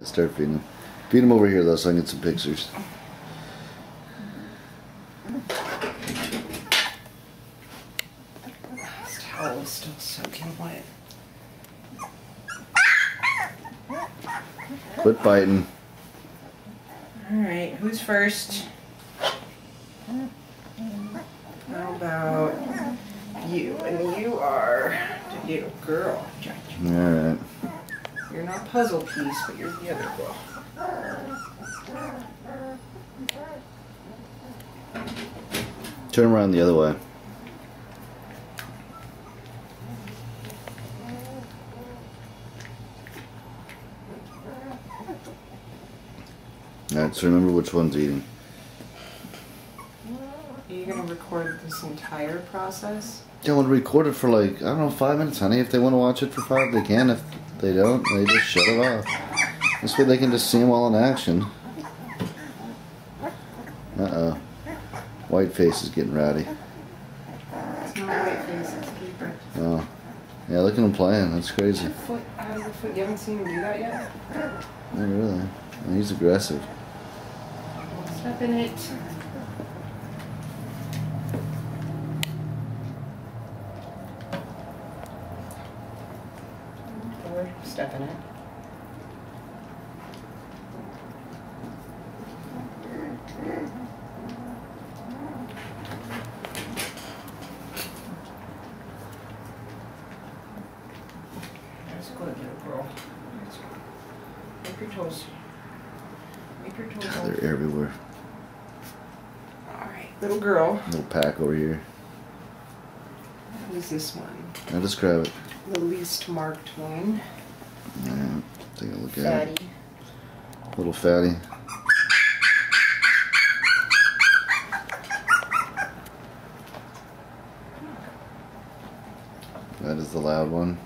Start feeding him. Feed him over here though so I can get some pictures. This towel is still soaking wet. Quit biting. Alright, who's first? How about you? And you are the little girl. Alright. You're not puzzle piece, but you're the other girl. Turn around the other way. Alright, so remember which one's eating. Are you going to record this entire process? Yeah, I want to record it for like, I don't know, 5 minutes, honey. If they want to watch it for 5, they can. If they don't, they just shut it off. This way they can just see them all in action. Uh-oh. White face is getting rowdy. It's not white face, it's keeper. Oh. Yeah, look at him playing. That's crazy. Get your foot out of your foot. You haven't seen him do that yet? Not really. He's aggressive. Step in it. Or step in it. That's good, little girl. Make your toes. Make your toes. God, they're everywhere. Alright, little girl. Little pack over here. Who's this one? Now just grab it. The least marked one. Yeah, take a look at Fatty. it. Little fatty. That is the loud one.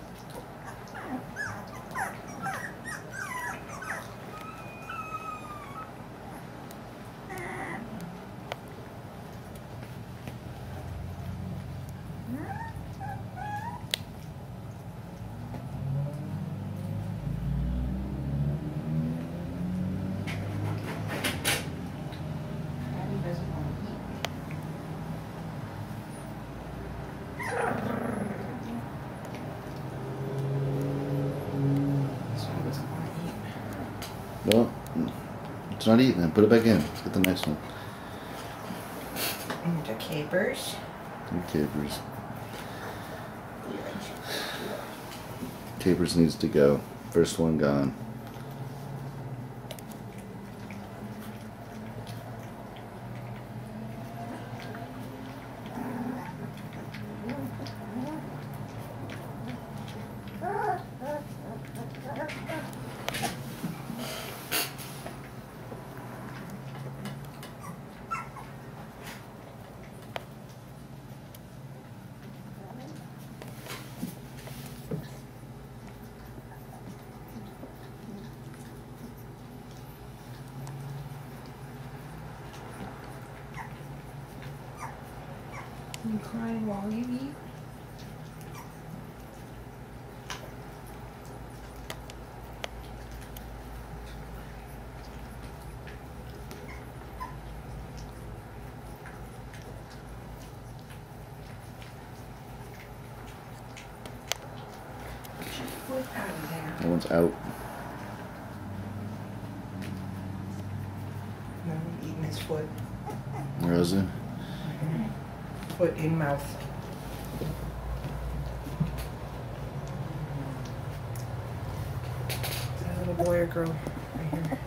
Well, it's not eating it. Put it back in. Let's get the next one. Into capers. Capers. Capers needs to go. First one gone. You crying while you eat? Get your foot out of there. That one's out. No, I'm eating his foot. Where is it? Foot in mouth. Is that a little boy or girl? Right here.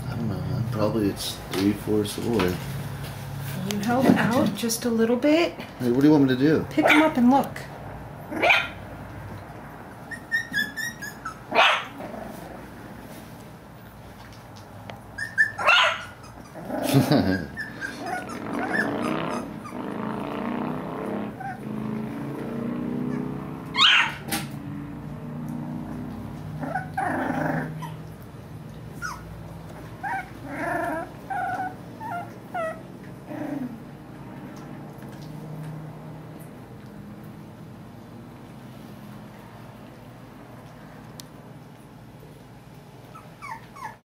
I don't know. Probably it's 3/4 the boy. You help out just a little bit. Hey, what do you want me to do? Pick him up and look.